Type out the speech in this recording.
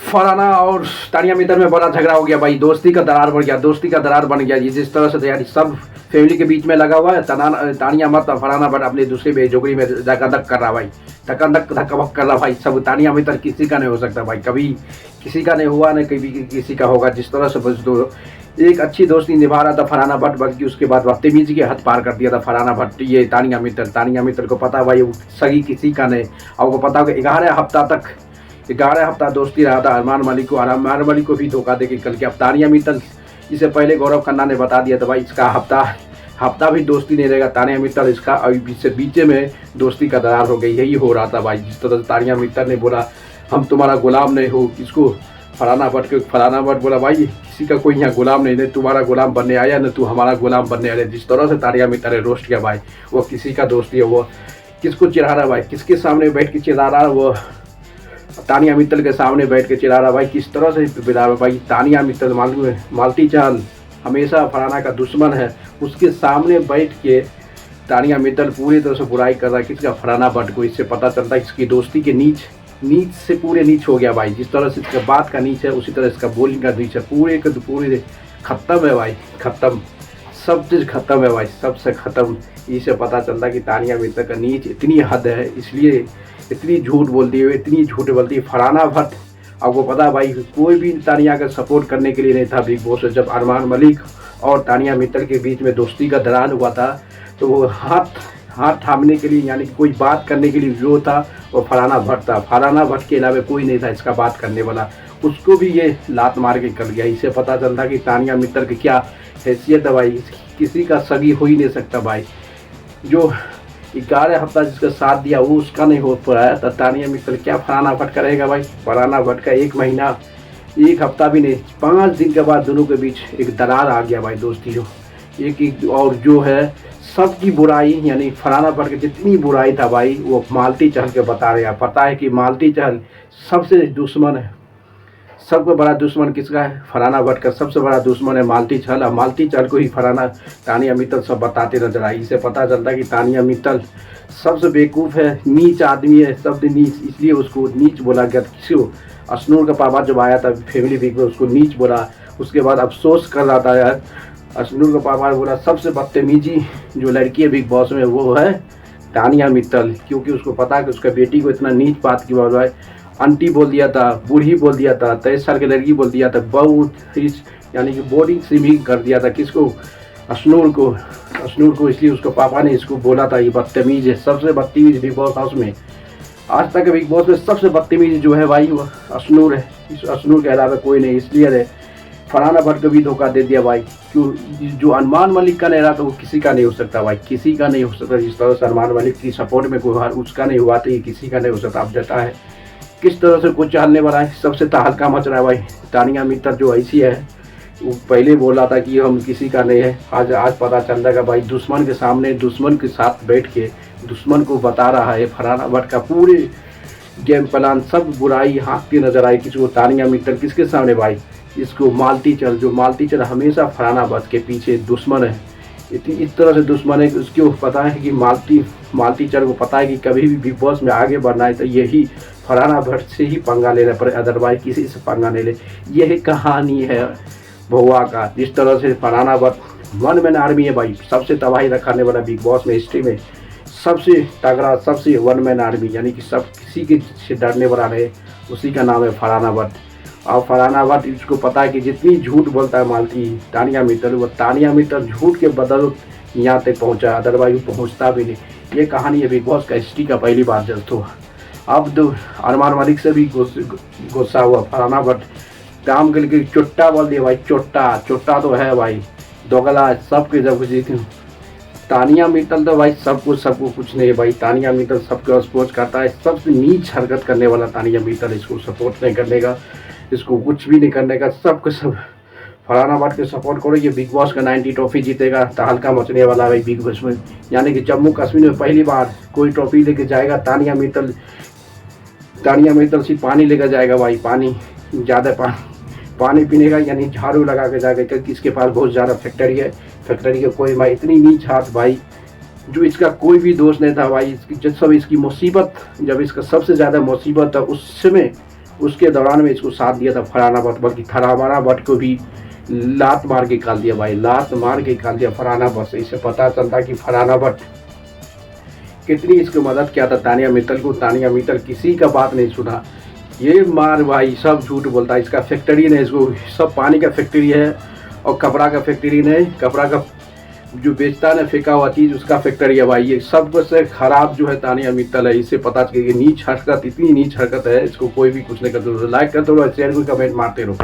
फरहाना और तानिया मित्तल में बड़ा झगड़ा हो गया भाई, दोस्ती का दरार बढ़ गया, दोस्ती का दरार बन गया। जिस तरह से तैयारी सब फैमिली के बीच में लगा हुआ है। तानिया मत फरहाना बट अपने दूसरे बेजोगरी में धक कर रहा भाई, धक्का कर रहा भाई। सब तानिया मित्तल किसी का नहीं हो सकता भाई, कभी किसी का नहीं हुआ, न कभी किसी का होगा। जिस तरह से बस एक अच्छी दोस्ती निभा रहा था फरहाना भट्ट, बल्कि उसके बाद बदतमीजी के हद पार कर दिया था फरहाना भट्ट। ये तानिया मित्तल को पता भाई सगी किसी का नहीं। आपको पता होगा 11 हफ्ता दोस्ती रहा था अरमान मलिक को भी धोखा देके कल के। अब तानिया मित्तल, इससे पहले गौरव खन्ना ने बता दिया था भाई इसका हफ्ता भी दोस्ती नहीं रहेगा। तानिया मित्तल इसका अभी से बीच में दोस्ती का दरार हो गई, यही हो रहा था भाई। जिस तरह तानिया मित्तल ने बोला हम तुम्हारा गुलाम नहीं हो, किसको फरहाना भट्ट बोला भाई किसी का कोई यहाँ गुलाम नहीं, तुम्हारा गुलाम बनने आया न तू हमारा गुलाम बनने आया। जिस तरह से तानिया मित्तल ने रोस्ट किया भाई, वो किसी का दोस्ती है, वो किसको चिढ़ा रहा भाई, किसके सामने बैठ के चिढ़ा रहा, वो तानिया मित्तल के सामने बैठ के चिढ़ा रहा भाई। किस तरह से बिला भाई तानिया मित्तल मालती चहल हमेशा फरहाना का दुश्मन है, उसके सामने बैठ के तानिया मित्तल पूरी तरह से बुराई कर रहा है किसका, फरहाना भट्ट को। इससे पता चलता है इसकी दोस्ती के नीच से पूरे नीच हो गया भाई। जिस तरह से इसका बात का नीच है उसी तरह इसका बोलिंग का नीच है, पूरे खत्म है भाई, खत्म, सब चीज़ खत्म है भाई, सबसे खत्म। इससे पता चलता है कि तानिया मित्तल का नीच इतनी हद है, इसलिए इतनी झूठ बोलती है फरहाना भट्ट। आपको पता है भाई कोई भी तानिया का सपोर्ट करने के लिए नहीं था बिग बॉस। जब अरमान मलिक और तानिया मित्तल के बीच में दोस्ती का दरार हुआ था तो वो हाथ थामने के लिए, यानी कि कोई बात करने के लिए जो था वो फरहाना भट्ट था। फरहाना भट्ट के अलावा कोई नहीं था इसका बात करने वाला, उसको भी ये लात मार के कर गया। इससे पता चलता कि तानिया मित्तल की क्या हैसियत है भाई, किसी का सगी हो ही नहीं सकता भाई। जो 11 हफ्ता जिसका साथ दिया वो उसका नहीं हो पाया तो तानिया मित्तल क्या फरहाना भट्ट करेगा भाई। फरहाना भट्ट का 1 महीना 1 हफ्ता भी नहीं 5 दिन के बाद दोनों के बीच एक दरार आ गया भाई दोस्ती जो एक और जो है सबकी बुराई, यानी फरहाना भट्ट की जितनी बुराई था भाई वो मालती चहल के बता रहे हैं। पता है कि मालती चहल सबसे दुश्मन है, सबसे बड़ा दुश्मन किसका है, फरहाना भट्ट का सबसे बड़ा दुश्मन है मालती चहल। और मालती चहल को ही तानिया मित्तल सब बताते नजर आई। इससे पता चलता है कि तानिया मित्तल सबसे बेवकूफ़ है, नीच आदमी है, शब्द नीच, इसलिए उसको नीच बोला गया। किसी को अशनूर का पापा जब आया था फैमिली वीक में उसको नीच बोला, उसके बाद अफसोस कर रहा था यार। अशनूर का पापा ने बोला सबसे बदतमीजी जो लड़की है बिग बॉस में वो है तानिया मित्तल, क्योंकि उसको पता है कि उसका बेटी को इतना नीच बात की बोल रहा है। आंटी बोल दिया था, बूढ़ी बोल दिया था, 23 साल की लड़की बोल दिया था, बहुत यानी कि बोर्डिंग स्विमिंग कर दिया था किसको, अशनूर को। इसलिए उसको पापा ने इसको बोला था ये बदतमीज है, सबसे बदतमीज बिग बॉस हाउस में आज तक बिग बॉस में सबसे बदतमीज जो है भाई वो अशनूर है। इस अशनूर के अलावा कोई नहीं। इसलिए फरहाना भट्ट को भी धोखा दे दिया भाई। जो अरमान मलिक का नहीं रहा तो वो किसी का नहीं हो सकता भाई, किसी का नहीं हो सकता। जिस तरह से अरमान मलिक की सपोर्ट में कोई उसका नहीं हुआ तो ये किसी का नहीं हो सकता। अब जता है किस तरह से कुछ चलने वाला है, सबसे तहलका मच रहा है भाई। तानिया मित्तल जो ऐसी है वो पहले बोला था कि हम किसी का नहीं है, आज पता चल रहा है भाई दुश्मन के सामने दुश्मन के साथ बैठ के दुश्मन को बता रहा है। फरहाना भट्ट का पूरे गेम प्लान सब बुराई हाँकती नजर आई किसको, तानिया मित्तल किसके सामने भाई, इसको मालती चल हमेशा फरहाना भट्ट के पीछे दुश्मन है। इस तरह से दुश्मन है कि उसको पता है कि मालती चल को पता है कि कभी भी बिग बॉस में आगे बढ़ना है तो यही फरहाना भट्ट से ही पंगा लेना पड़े, अदरवाइज किसी से पंगा नहीं ले। यही कहानी है भौवा का। जिस तरह से Farhana Bhatt one man army है भाई, सबसे तबाही रखाने वाला बिग बॉस में हिस्ट्री में सबसे तगड़ा, सबसे वन मैन आर्मी, यानी कि सब किसी के से डरने वाला रहे, उसी का नाम है फरहाना भट्ट। और फरहाना भट्ट इसको पता है कि जितनी झूठ बोलता है तानिया मित्तल, वो तानिया मित्तल झूठ के बदल यहाँ तक पहुँचा, अदरवाइज पहुँचता भी नहीं। ये कहानी है बिग बॉस का हिस्ट्री का पहली बार जस्ट हुआ। अब तो अरमान मलिक से भी गुस्सा हुआ फरहाना भट्ट, काम के लिए चुट्टा बोल दिया भाई, चुट्टा तो है भाई, दोगला सबके सब कुछ। तानिया मित्तल तो भाई सबको कुछ नहीं है भाई। तानिया मित्तल सबको सपोर्ट करता है, सबसे नीच हरकत करने वाला तानिया मित्तल, इसको सपोर्ट नहीं करने का, इसको कुछ भी नहीं करने का, सबको सब फरहाना भट्ट के सपोर्ट करो। ये बिग बॉस का 90 ट्रॉफी जीतेगा, तहलका मचने वाला है बिग बॉस में, यानी कि जम्मू कश्मीर में पहली बार कोई ट्रॉफी लेके जाएगा तानिया मित्तल सिर्फ पानी लेकर जाएगा भाई, पानी ज़्यादा पानी पीने का, यानी झाड़ू लगा के जाएगा क्योंकि इसके पास बहुत ज़्यादा फैक्ट्री के कोई भाई इतनी नीच हाथ भाई, जो इसका कोई भी दोष नहीं था भाई। जब इसकी मुसीबत, जब इसका सबसे ज़्यादा मुसीबत था उस समय उसके दौरान में इसको साथ दिया था फरहाना भट्ट, बल्कि फरहाना भट्ट को भी लात मार के निकाल दिया भाई, लात मार के निकाल दिया फरहाना भट्ट से। इससे पता चलता कि फरहाना भट्ट कितनी इसको मदद किया था तानिया मित्तल को। तानिया मित्तल किसी का बात नहीं सुना, ये मार भाई सब झूठ बोलता है। इसका फैक्ट्री नहीं, इसको सब पानी का फैक्ट्री है और कपड़ा का फैक्ट्री नहीं, कपड़ा का जो बेचता है ना फेंका हुआ चीज़ उसका फैक्ट्री है भाई। ये सब से खराब जो है तानिया मित्तल है। इससे पता चले नीच हरकत, इतनी नीच हरकत है, इसको कोई भी कुछ नहीं करते। लाइक करते रहो, शेयर को कमेंट मारते रहो।